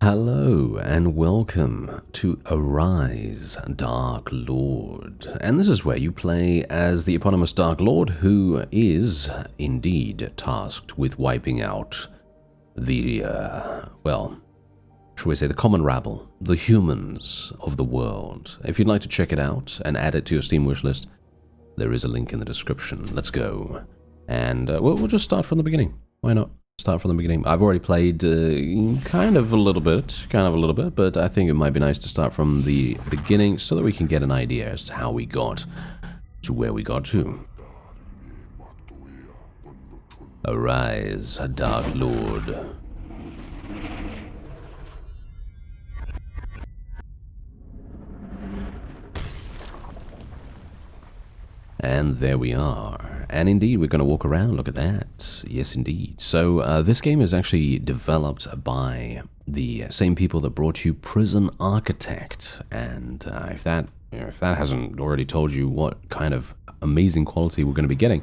Hello and welcome to Arise, Dark Lord. And this is where you play as the eponymous Dark Lord, who is indeed tasked with wiping out the, well, shall we say the common rabble, the humans of the world. If you'd like to check it out and add it to your Steam wishlist, there is a link in the description. Let's go. And we'll just start from the beginning. Why not? Start from the beginning. I've already played kind of a little bit, but I think it might be nice to start from the beginning so that we can get an idea as to how we got to where we got to. Arise, Dark Lord. And there we are. And indeed, we're going to walk around. Look at that. Yes, indeed. So this game is actually developed by the same people that brought you Prison Architect. And if that hasn't already told you what kind of amazing quality we're going to be getting,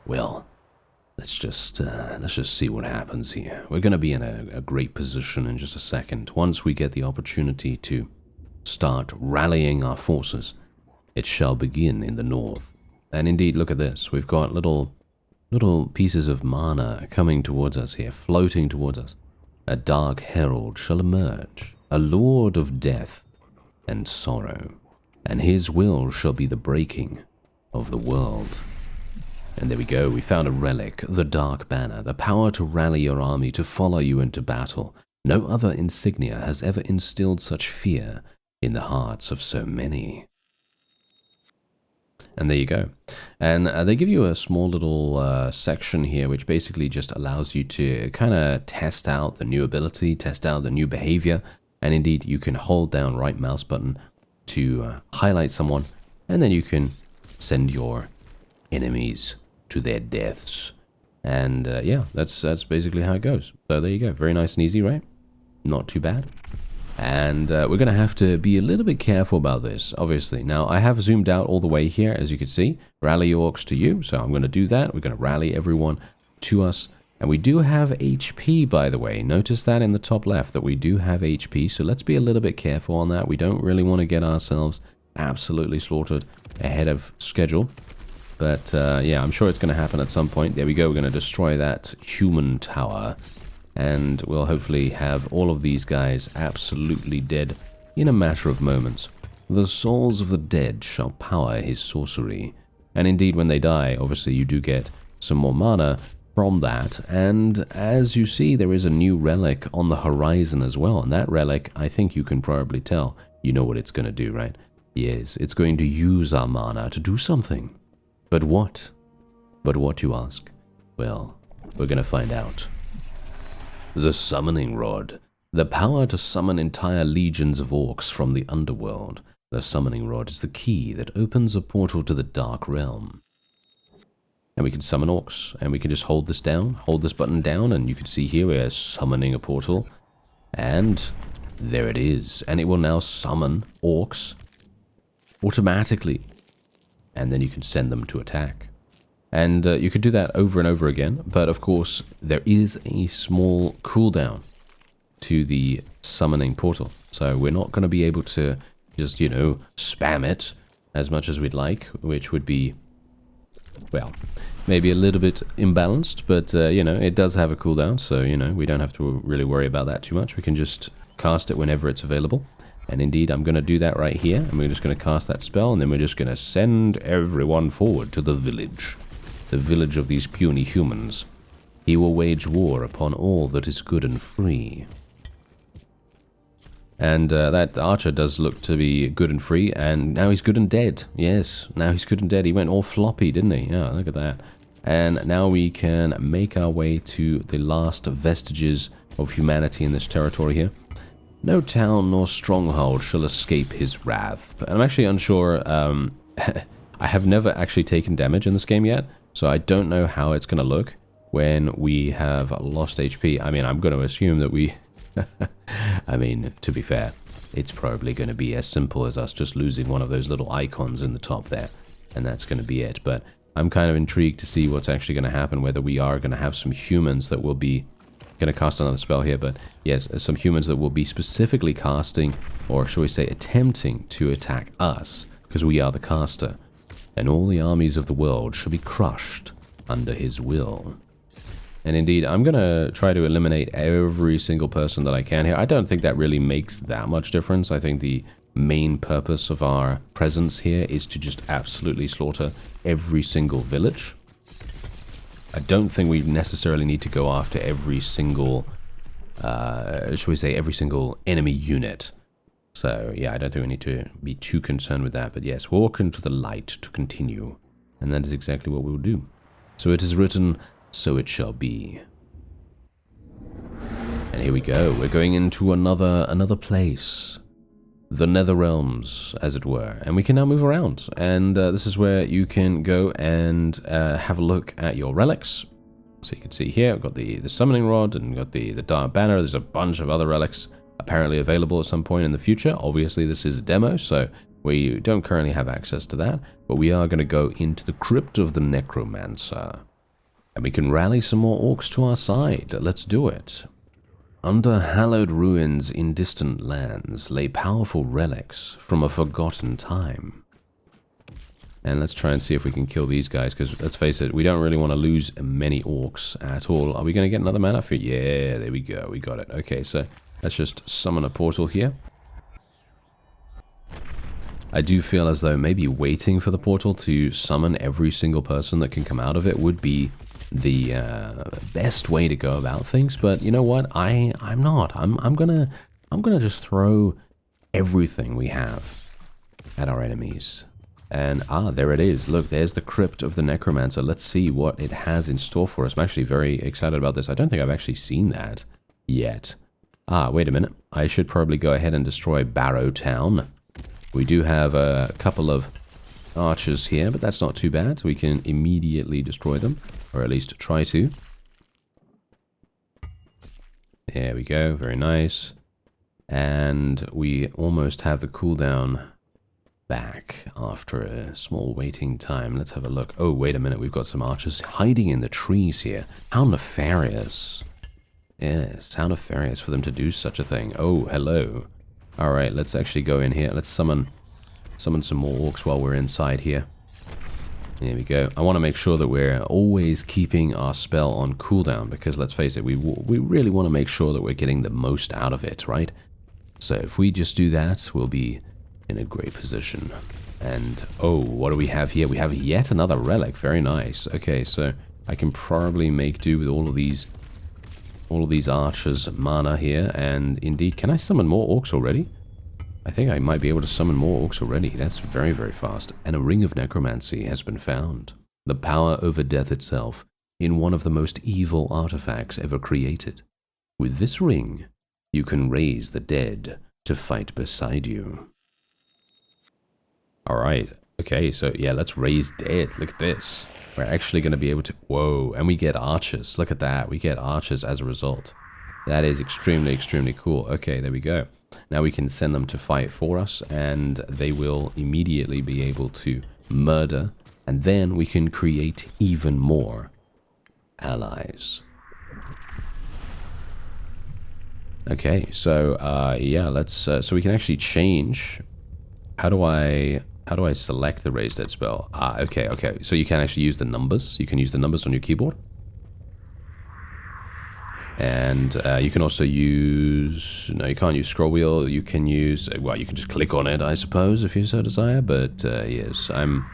well, let's just see what happens here. We're going to be in a great position in just a second. Once we get the opportunity to start rallying our forces, it shall begin in the north. And indeed, look at this. We've got little pieces of mana coming towards us here, floating towards us. A dark herald shall emerge, a lord of death and sorrow, and his will shall be the breaking of the world. And there we go. We found a relic, the Dark Banner, the power to rally your army, to follow you into battle. No other insignia has ever instilled such fear in the hearts of so many. And there you go. And they give you a small little section here, which basically just allows you to kind of test out the new ability, test out the new behavior. And indeed, you can hold down right mouse button to highlight someone, and then you can send your enemies to their deaths. And yeah, that's basically how it goes. So there you go. Very nice and easy, right? Not too bad. And we're going to have to be a little bit careful about this, obviously. Now, I have zoomed out all the way here, as you can see. Rally orcs to you, so I'm going to do that. We're going to rally everyone to us. And we do have HP, by the way. Notice that in the top left, that we do have HP, so let's be a little bit careful on that. We don't really want to get ourselves absolutely slaughtered ahead of schedule. But yeah, I'm sure it's going to happen at some point. There we go, we're going to destroy that human tower. And we'll hopefully have all of these guys absolutely dead in a matter of moments. The souls of the dead shall power his sorcery. And indeed, when they die, obviously you do get some more mana from that. And as you see, there is a new relic on the horizon as well. And that relic, I think you can probably tell. You know what it's going to do, right? Yes, it's going to use our mana to do something. But what? But what, you ask? Well, we're going to find out. The Summoning Rod. The power to summon entire legions of orcs from the underworld. The Summoning Rod is the key that opens a portal to the Dark Realm. And we can summon orcs, and we can just hold this button down, and you can see here we're summoning a portal. And there it is. And it will now summon orcs automatically. And then you can send them to attack. And you could do that over and over again, but of course there is a small cooldown to the summoning portal. So we're not going to be able to just, you know, spam it as much as we'd like, which would be, well, maybe a little bit imbalanced, but, you know, it does have a cooldown, so, you know, we don't have to really worry about that too much. We can just cast it whenever it's available. And indeed, I'm going to do that right here, and we're just going to cast that spell, and then we're just going to send everyone forward to the village. The village of these puny humans. He will wage war upon all that is good and free. And that archer does look to be good and free, and now he's good and dead. Yes, now he's good and dead. He went all floppy, didn't he? Yeah, look at that. And now we can make our way to the last vestiges of humanity in this territory here. No town nor stronghold shall escape his wrath. I'm actually unsure. I have never actually taken damage in this game yet. So I don't know how it's going to look when we have lost HP. I mean, I'm going to assume that we... I mean, to be fair, it's probably going to be as simple as us just losing one of those little icons in the top there. And that's going to be it. But I'm kind of intrigued to see what's actually going to happen, whether we are going to have some humans that will be going to cast another spell here, but yes, some humans that will be specifically casting, or shall we say attempting to attack us, because we are the caster, and all the armies of the world shall be crushed under his will. And indeed, I'm going to try to eliminate every single person that I can here. I don't think that really makes that much difference. I think the main purpose of our presence here is to just absolutely slaughter every single village. I don't think we necessarily need to go after every single, shall we say, every single enemy unit. So, yeah, I don't think we need to be too concerned with that. But yes, walk into the light to continue. And that is exactly what we will do. So it is written, so it shall be. And here we go. We're going into another place. The Nether Realms, as it were. And we can now move around. And this is where you can go and have a look at your relics. So you can see here, I've got the summoning rod and got the dark banner. There's a bunch of other relics apparently available at some point in the future. Obviously, this is a demo, so we don't currently have access to that. But we are going to go into the Crypt of the Necromancer. And we can rally some more orcs to our side. Let's do it. Under hallowed ruins in distant lands lay powerful relics from a forgotten time. And let's try and see if we can kill these guys, because let's face it, we don't really want to lose many orcs at all. Are we going to get another mana for it? Yeah, there we go. We got it. Okay, so let's just summon a portal here. I do feel as though maybe waiting for the portal to summon every single person that can come out of it would be the best way to go about things, but you know what? I'm not. I'm gonna just throw everything we have at our enemies. And there it is. Look, there's the Crypt of the Necromancer. Let's see what it has in store for us. I'm actually very excited about this. I don't think I've actually seen that yet. Wait a minute. I should probably go ahead and destroy Barrow Town. We do have a couple of archers here, but that's not too bad. We can immediately destroy them, or at least try to. There we go, very nice. And we almost have the cooldown back after a small waiting time. Let's have a look. Oh, wait a minute, we've got some archers hiding in the trees here. How nefarious. Yes, how nefarious for them to do such a thing. Oh, hello. Alright, let's actually go in here. Let's summon some more orcs while we're inside here. There we go. I want to make sure that we're always keeping our spell on cooldown, because let's face it, we really want to make sure that we're getting the most out of it, right? So if we just do that, we'll be in a great position. And, oh, what do we have here? We have yet another relic. Very nice. Okay, so I can probably make do with all of these archers' mana here. And indeed, can I summon more orcs already? I think I might be able to summon more orcs already. That's very, very fast. And a ring of necromancy has been found. The power over death itself in one of the most evil artifacts ever created. With this ring, you can raise the dead to fight beside you. Alright, okay, so yeah, let's raise dead. Look at this. We're actually going to be able to... Whoa, and we get archers. Look at that. We get archers as a result. That is extremely, extremely cool. Okay, there we go. Now we can send them to fight for us, and they will immediately be able to murder, and then we can create even more allies. Okay, so yeah, let's so we can actually change. How do I select the raise dead spell? Okay. So you can actually use the numbers. You can use the numbers on your keyboard. And you can also use... No, you can't use scroll wheel. You can use... Well, you can just click on it, I suppose, if you so desire. But yes, I'm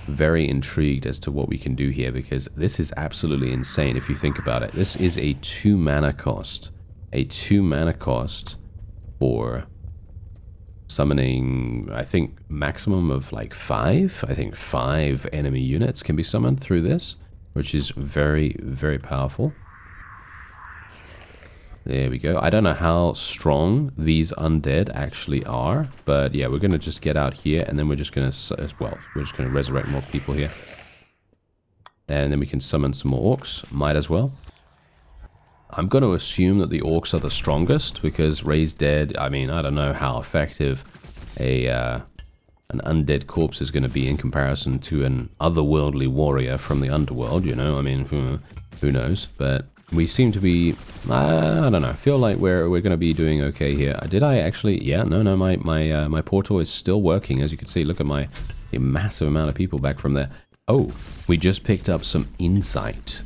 very intrigued as to what we can do here, because this is absolutely insane if you think about it. This is a 2 mana cost. A 2 mana cost for summoning, I think, maximum of like 5. I think 5 enemy units can be summoned through this, which is very, very powerful. There we go. I don't know how strong these undead actually are, but yeah, we're going to just get out here, and then we're just going to, well, we're just going to resurrect more people here. And then we can summon some more orcs. Might as well. I'm going to assume that the orcs are the strongest, because raise dead, I mean, I don't know how effective an undead corpse is going to be in comparison to an otherworldly warrior from the underworld, you know? I mean, who knows? But We seem to be, I don't know, I feel like we're going to be doing okay here. Did I actually, yeah, no, my portal is still working. As you can see, look at my massive amount of people back from there. Oh, we just picked up some insight.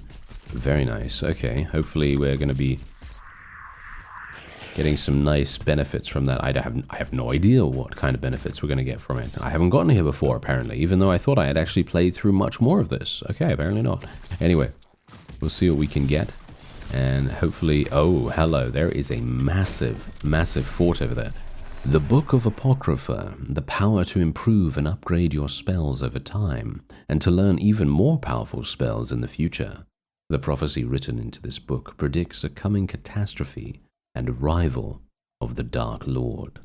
Very nice. Okay, hopefully we're going to be getting some nice benefits from that. I have no idea what kind of benefits we're going to get from it. I haven't gotten here before, apparently, even though I thought I had actually played through much more of this. Okay, apparently not. Anyway, we'll see what we can get. And hopefully, oh, hello, there is a massive, massive fort over there. The Book of Apocrypha, the power to improve and upgrade your spells over time, and to learn even more powerful spells in the future. The prophecy written into this book predicts a coming catastrophe and arrival of the Dark Lord.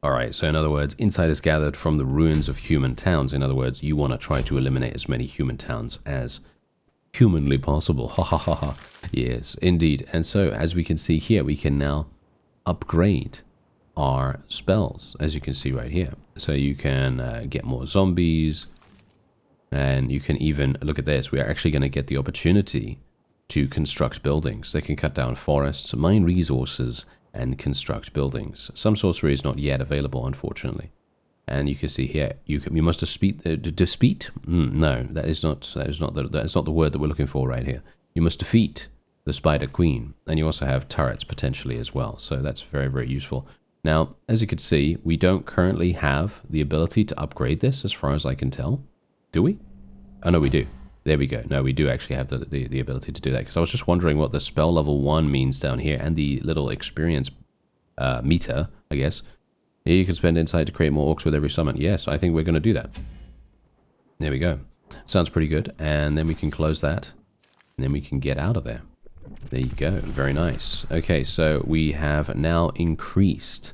Alright, so in other words, insight is gathered from the ruins of human towns. In other words, you want to try to eliminate as many human towns as humanly possible. Ha ha ha ha. Yes, indeed. And so, as we can see here, we can now upgrade our spells, as you can see right here. So you can get more zombies, and you can even, look at this, we are actually going to get the opportunity to construct buildings. They can cut down forests, mine resources, and construct buildings. Some sorcery is not yet available, unfortunately. And you can see here, you must defeat. No, that is not the word that we're looking for right here. You must defeat the Spider Queen, and you also have turrets potentially as well. So that's very, very useful. Now, as you can see, we don't currently have the ability to upgrade this, as far as I can tell. Do we? Oh no, we do. There we go. No, we do actually have the ability to do that, because I was just wondering what the spell level 1 means down here, and the little experience meter, I guess. Here you can spend insight to create more orcs with every summon. Yes, I think we're going to do that. There we go. Sounds pretty good. And then we can close that. And then we can get out of there. There you go. Very nice. Okay, so we have now increased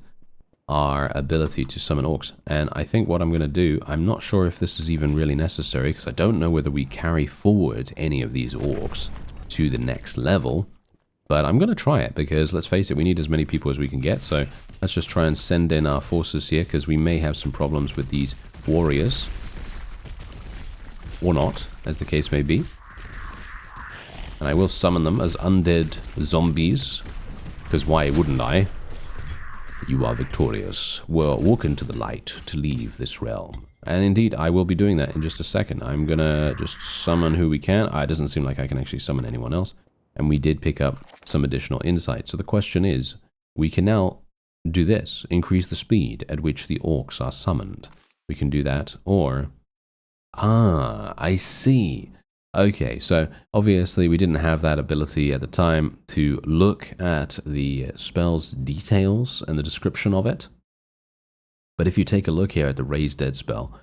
our ability to summon orcs. And I think what I'm going to do, I'm not sure if this is even really necessary, because I don't know whether we carry forward any of these orcs to the next level. But I'm going to try it, because let's face it, we need as many people as we can get. So let's just try and send in our forces here, because we may have some problems with these warriors. Or not, as the case may be. And I will summon them as undead zombies, because why wouldn't I? You are victorious. Well, walk into the light to leave this realm. And indeed, I will be doing that in just a second. I'm going to just summon who we can. It doesn't seem like I can actually summon anyone else. And we did pick up some additional insight. So the question is, we can now do this. Increase the speed at which the orcs are summoned. We can do that, or... I see. Okay, so obviously we didn't have that ability at the time to look at the spell's details and the description of it. But if you take a look here at the Raise Dead spell,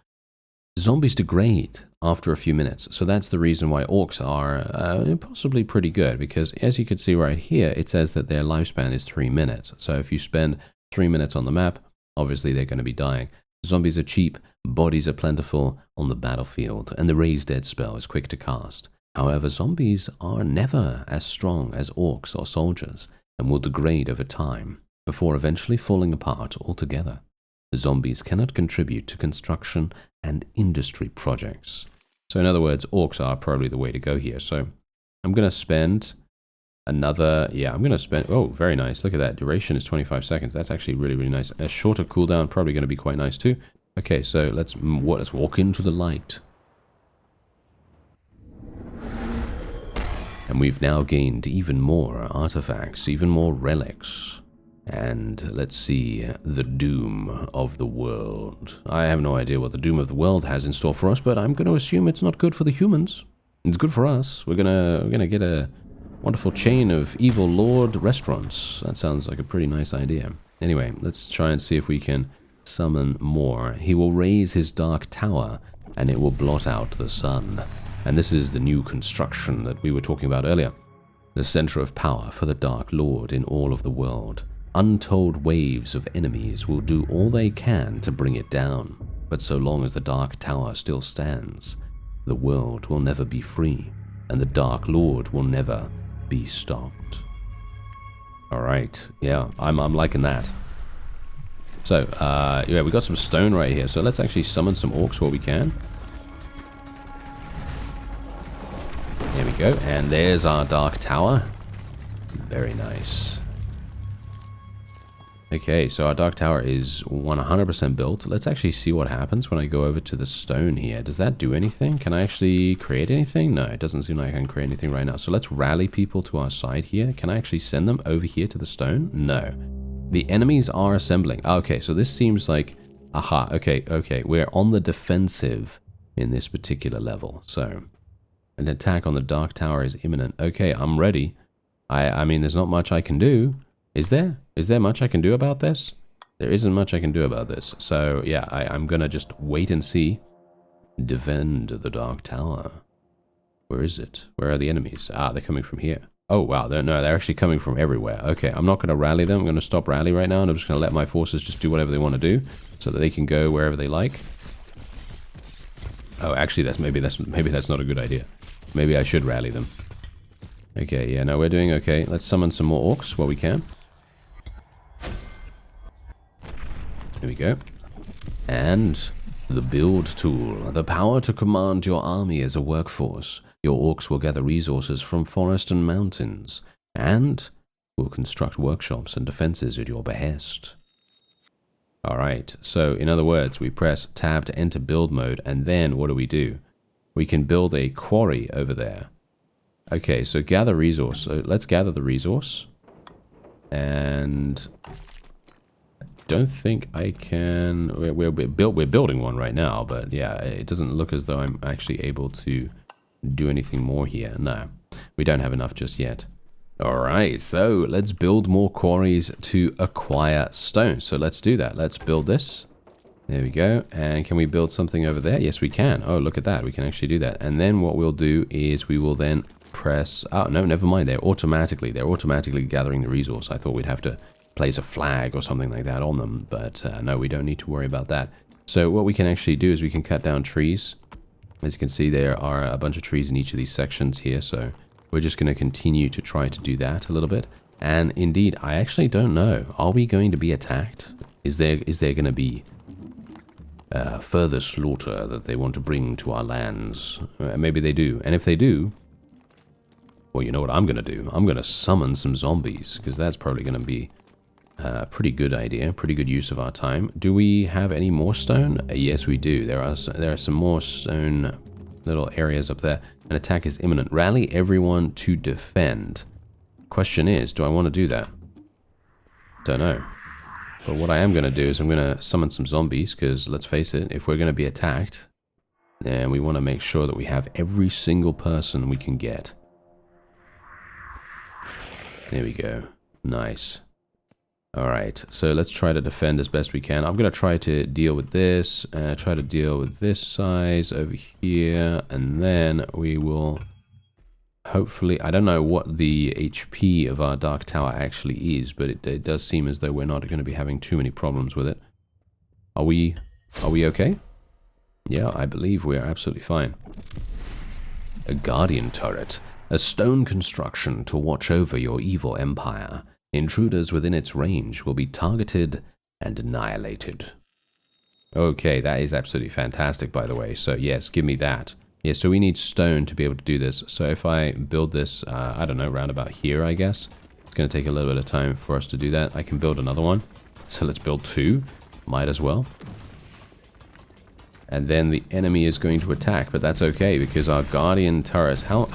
zombies degrade after a few minutes. So that's the reason why orcs are possibly pretty good, because as you can see right here, it says that their lifespan is 3 minutes. So if you spend 3 minutes on the map, obviously they're going to be dying. Zombies are cheap, bodies are plentiful on the battlefield, and the Raise Dead spell is quick to cast. However, zombies are never as strong as orcs or soldiers, and will degrade over time, before eventually falling apart altogether. Zombies cannot contribute to construction and industry projects. So in other words, orcs are probably the way to go here. So I'm going to spend another, oh, very nice. Look at that. Duration is 25 seconds. That's actually really, really nice. A shorter cooldown, probably going to be quite nice too. Okay, so let's walk into the light. And we've now gained even more artifacts, even more relics. And let's see, the doom of the world. I have no idea what the doom of the world has in store for us, but I'm going to assume it's not good for the humans. It's good for us. We're gonna get a wonderful chain of evil lord restaurants. That sounds like a pretty nice idea. Anyway, let's try and see if we can summon more. He will raise his dark tower, and it will blot out the sun. And this is the new construction that we were talking about earlier. The center of power for the Dark Lord in all of the world. Untold waves of enemies will do all they can to bring it down. But so long as the Dark Tower still stands, the world will never be free, and the Dark Lord will never be stopped. Alright, yeah, I'm liking that. So, yeah, we got some stone right here, so let's actually summon some orcs while we can. There we go. And there's our dark tower. Very nice. Okay, so our dark tower is 100% built. Let's actually see what happens when I go over to the stone here. Does that do anything? Can I actually create anything? No, it doesn't seem like I can create anything right now. So let's rally people to our side here. Can I actually send them over here to the stone? No. The enemies are assembling. Okay, so this seems like... Aha, okay. We're on the defensive in this particular level. So, an attack on the dark tower is imminent. Okay, I'm ready. I mean, there's not much I can do. Is there? Is there much I can do about this? There isn't much I can do about this. So, yeah, I'm gonna just wait and see. Defend the dark tower. Where is it? Where are the enemies? Ah, they're coming from here. Oh, wow. They're actually coming from everywhere. Okay, I'm not gonna rally them. I'm gonna stop rally right now, and I'm just gonna let my forces just do whatever they want to do, so that they can go wherever they like. Oh, actually, maybe that's not a good idea. Maybe I should rally them. Okay, yeah, no, we're doing okay. Let's summon some more orcs while we can. Here we go. And the build tool. The power to command your army as a workforce. Your orcs will gather resources from forest and mountains, and will construct workshops and defenses at your behest. Alright, so in other words, we press tab to enter build mode, and then what do? We can build a quarry over there. Okay, so gather resource. So let's gather the resource. And I don't think I can... We're building one right now, but yeah, it doesn't look as though I'm actually able to do anything more here. No, we don't have enough just yet. Alright, so let's build more quarries to acquire stone. So let's do that. Let's build this. There we go. And can we build something over there? Yes, we can. Oh, look at that. We can actually do that. And then what we'll do is we will then press... Oh, no, never mind. They're automatically gathering the resource. I thought we'd have to place a flag or something like that on them. But no, we don't need to worry about that. So what we can actually do is we can cut down trees. As you can see, there are a bunch of trees in each of these sections here. So we're just going to continue to try to do that a little bit. And indeed, I actually don't know. Are we going to be attacked? Is there going to be further slaughter that they want to bring to our lands? Maybe they do. And if they do, well, you know what I'm going to do? I'm going to summon some zombies, because that's probably going to be a pretty good idea, pretty good use of our time. Do we have any more stone? Yes, we do. There are some more stone little areas up there. An attack is imminent. Rally everyone to defend. Question is, do I want to do that? Don't know. But what I am going to do is I'm going to summon some zombies, because let's face it, if we're going to be attacked, then we want to make sure that we have every single person we can get. There we go. Nice. Alright, so let's try to defend as best we can. I'm going to try to deal with this, try to deal with this size over here, and then we will hopefully... I don't know what the HP of our Dark Tower actually is, but it does seem as though we're not going to be having too many problems with it. Are we okay? Yeah, I believe we are absolutely fine. A Guardian Turret. A stone construction to watch over your evil empire. Intruders within its range will be targeted and annihilated. Okay, that is absolutely fantastic, by the way. So yes, give me that. Yeah, so we need stone to be able to do this. So if I build this, I don't know, round about here, I guess. It's going to take a little bit of time for us to do that. I can build another one. So let's build two. Might as well. And then the enemy is going to attack, but that's okay because our Guardian turrets, how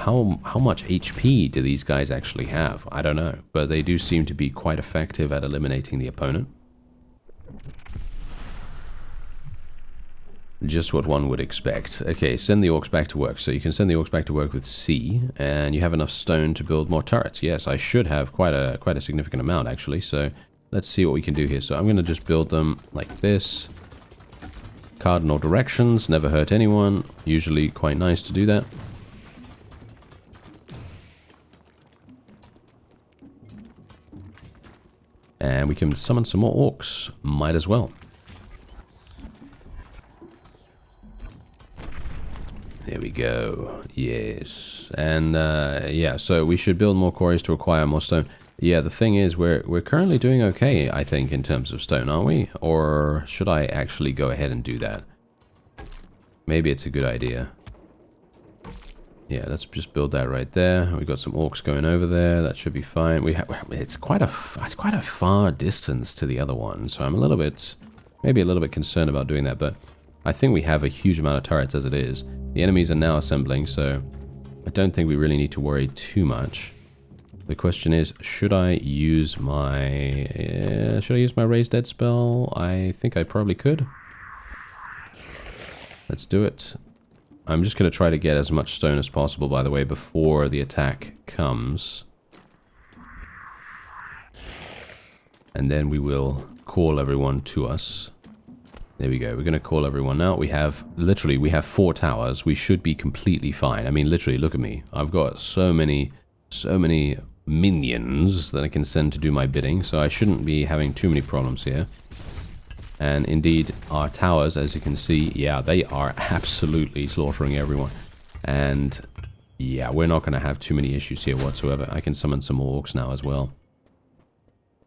much HP do these guys actually have? I don't know, but they do seem to be quite effective at eliminating the opponent. Just what one would expect. Okay, send the orcs back to work. So you can send the orcs back to work with C, and you have enough stone to build more turrets. Yes, I should have quite a significant amount actually. So let's see what we can do here. So I'm going to just build them like this. Cardinal directions, never hurt anyone. Usually quite nice to do that. And we can summon some more orcs. Might as well. There we go. Yes. And yeah, so we should build more quarries to acquire more stone. Yeah, the thing is, we're currently doing okay, I think, in terms of stone, aren't we? Or should I actually go ahead and do that? Maybe it's a good idea. Yeah, let's just build that right there. We've got some orcs going over there. That should be fine. It's quite a far distance to the other one, so I'm a little bit, maybe a little bit concerned about doing that. But I think we have a huge amount of turrets as it is. The enemies are now assembling, so I don't think we really need to worry too much. The question is, should I use my raised dead spell? I think I probably could. Let's do it. I'm just going to try to get as much stone as possible, by the way, before the attack comes. And then we will call everyone to us. There we go. We're going to call everyone out. We have 4 towers. We should be completely fine. I mean, literally, look at me. I've got so many minions that I can send to do my bidding, so I shouldn't be having too many problems here. And indeed, our towers, as you can see, yeah, they are absolutely slaughtering everyone. And yeah, we're not going to have too many issues here whatsoever. I can summon some more orcs now as well.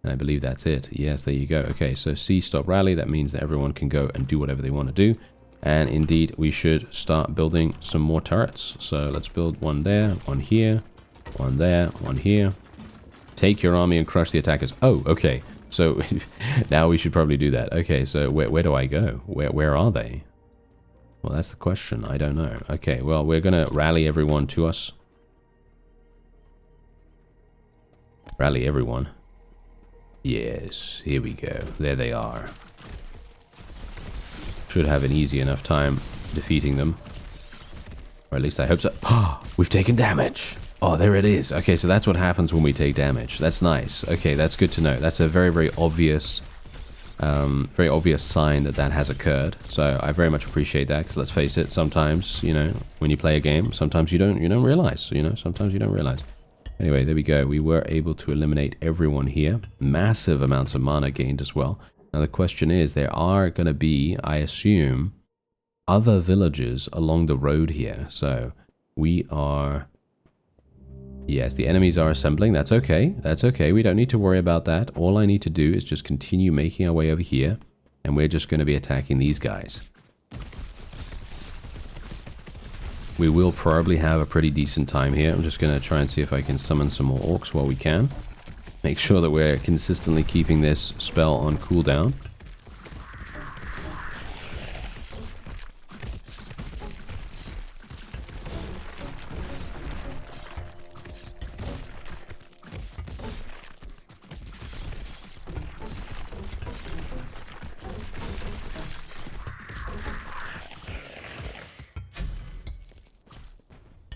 And I believe that's it. Yes, there you go. Okay, so C stop rally. That means that everyone can go and do whatever they want to do. And indeed, we should start building some more turrets. So let's build one there, one here, one there, one here. Take your army and crush the attackers. Oh, okay. So now we should probably do that. Okay, so where do I go? Where are they? Well, that's the question. I don't know. Okay, well, we're going to rally everyone to us. Rally everyone. Yes, here we go. There they are. Should have an easy enough time defeating them. Or at least I hope so. Oh, we've taken damage. Oh, there it is. Okay, so that's what happens when we take damage. That's nice. Okay, that's good to know. That's a very obvious sign that that has occurred. So I very much appreciate that, because let's face it, sometimes, you know, when you play a game, sometimes you don't realize, you know, sometimes you don't realize. Anyway, there we go. We were able to eliminate everyone here. Massive amounts of mana gained as well. Now the question is, there are going to be, I assume, other villages along the road here. So we are... Yes, the enemies are assembling. That's okay. That's okay. We don't need to worry about that. All I need to do is just continue making our way over here, and we're just going to be attacking these guys. We will probably have a pretty decent time here. I'm just going to try and see if I can summon some more orcs while we can. Make sure that we're consistently keeping this spell on cooldown.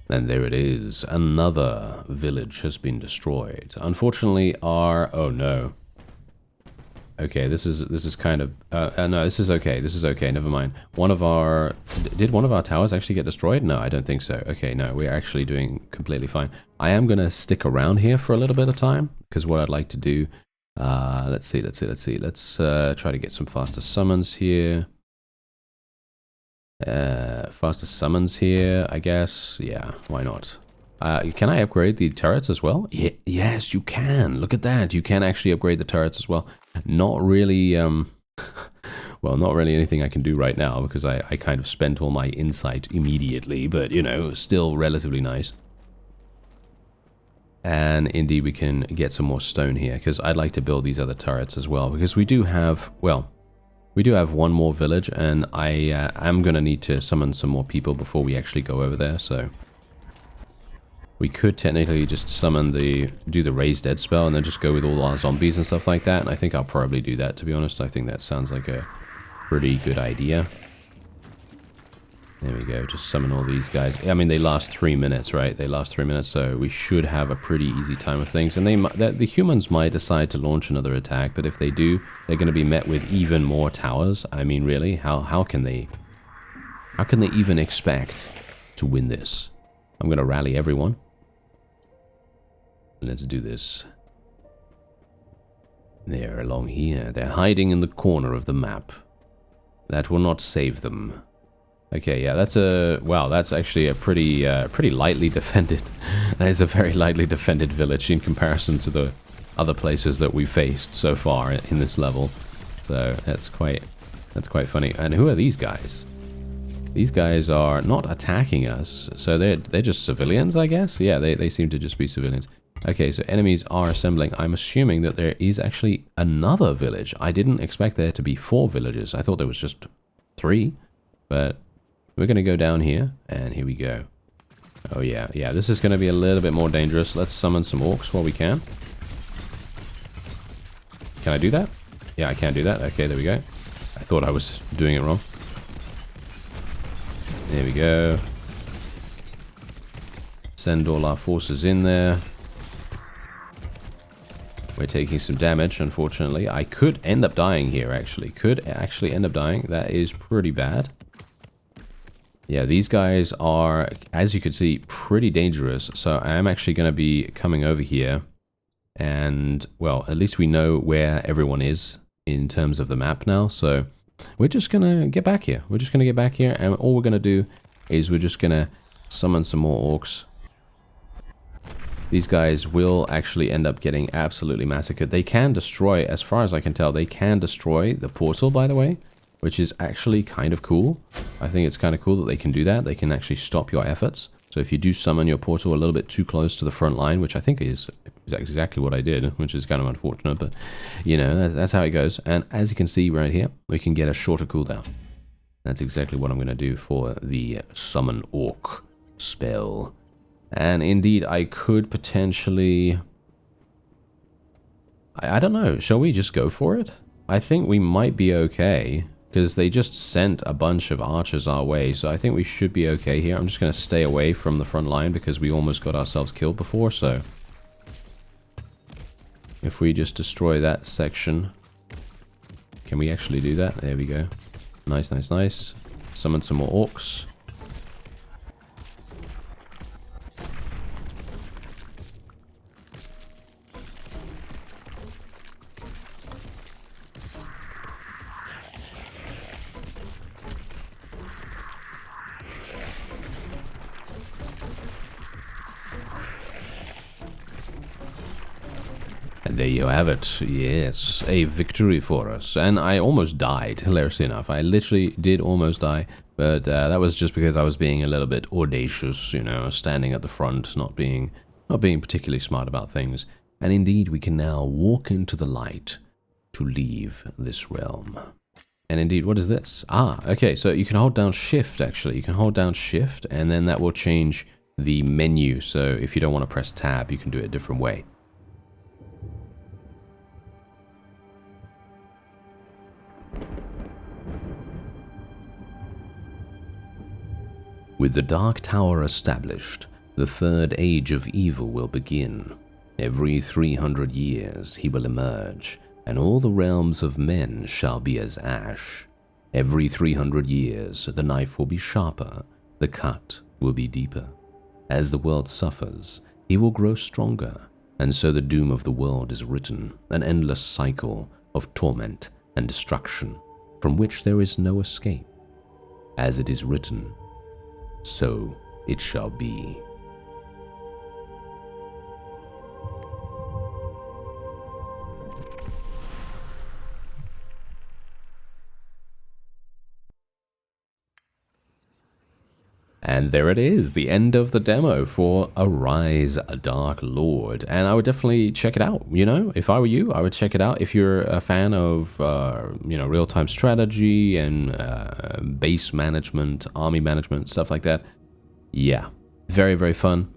And there it is. Another village has been destroyed. Unfortunately, our... Oh, no. Okay, this is kind of... no, this is okay. This is okay. Never mind. One of our... Did one of our towers actually get destroyed? No, I don't think so. Okay, no, we're actually doing completely fine. I am going to stick around here for a little bit of time, because what I'd like to do... let's see. Let's try to get some faster summons here. Faster summons here, I guess. Yeah, why not? Can I upgrade the turrets as well? Yes, you can. Look at that. You can actually upgrade the turrets as well. Not really, well, not really anything I can do right now, because I kind of spent all my insight immediately, but, you know, still relatively nice. And indeed, we can get some more stone here, because I'd like to build these other turrets as well, because we do have, well... We do have one more village, and I am going to need to summon some more people before we actually go over there, so... We could technically just do the raised dead spell, and then just go with all our zombies and stuff like that, and I think I'll probably do that, to be honest. I think that sounds like a pretty good idea. There we go, just summon all these guys. I mean, they last 3 minutes, right? They last 3 minutes, so we should have a pretty easy time of things. And the humans might decide to launch another attack, but if they do, they're going to be met with even more towers. I mean, really, how can they even expect to win this? I'm going to rally everyone. Let's do this. They're along here. They're hiding in the corner of the map. That will not save them. Okay, yeah, that's actually a pretty lightly defended. That is a very lightly defended village in comparison to the other places that we've faced so far in this level. So that's quite funny. And who are these guys? These guys are not attacking us, so they're just civilians, I guess? Yeah, they seem to just be civilians. Okay, so enemies are assembling. I'm assuming that there is actually another village. I didn't expect there to be 4 villages. I thought there was just 3, but we're going to go down here, and here we go. Oh yeah, yeah, this is going to be a little bit more dangerous. Let's summon some orcs while we can. Can I do that? Yeah, I can do that. Okay, there we go. I thought I was doing it wrong. There we go. Send all our forces in there. We're taking some damage, unfortunately. I could end up dying here, actually. Could actually end up dying. That is pretty bad. Yeah, these guys are, as you can see, pretty dangerous. So I am actually going to be coming over here. And, well, at least we know where everyone is in terms of the map now. So we're just going to get back here. We're just going to get back here. And all we're going to do is we're just going to summon some more orcs. These guys will actually end up getting absolutely massacred. They can destroy, as far as I can tell, they can destroy the portal, by the way, which is actually kind of cool. I think it's kind of cool that they can do that. They can actually stop your efforts. So if you do summon your portal a little bit too close to the front line, which I think is exactly what I did, which is kind of unfortunate, but, you know, that's how it goes. And as you can see right here, we can get a shorter cooldown. That's exactly what I'm going to do for the Summon Orc spell. And indeed, I could potentially... I don't know. Shall we just go for it? I think we might be okay, because they just sent a bunch of archers our way, so I think we should be okay here. I'm just going to stay away from the front line, because we almost got ourselves killed before, so... If we just destroy that section... Can we actually do that? There we go. Nice, nice, nice. Summon some more orcs. And there you have it. Yes, a victory for us. And I almost died, hilariously enough. I literally did almost die, but that was just because I was being a little bit audacious, you know, standing at the front, not being particularly smart about things. And indeed, we can now walk into the light to leave this realm. And indeed, what is this? Ah, okay, so you can hold down shift, actually. You can hold down shift, and then that will change the menu. So if you don't want to press tab, you can do it a different way. With the Dark Tower established, the third age of evil will begin. Every 300 years he will emerge, and all the realms of men shall be as ash. Every 300 years the knife will be sharper, the cut will be deeper. As the world suffers, he will grow stronger, and so the doom of the world is written, an endless cycle of torment and destruction, from which there is no escape. As it is written, so it shall be. And there it is, the end of the demo for Arise, Dark Lord. And I would definitely check it out, you know? If I were you, I would check it out. If you're a fan of, you know, real-time strategy and base management, army management, stuff like that. Yeah, very, very fun.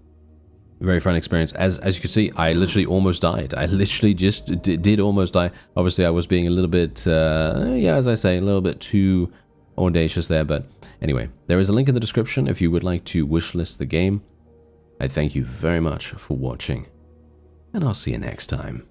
Very fun experience. As you can see, I literally almost died. I literally just did almost die. Obviously, I was being a little bit, yeah, as I say, a little bit too audacious there, but anyway, there is a link in the description if you would like to wishlist the game. I thank you very much for watching, and I'll see you next time.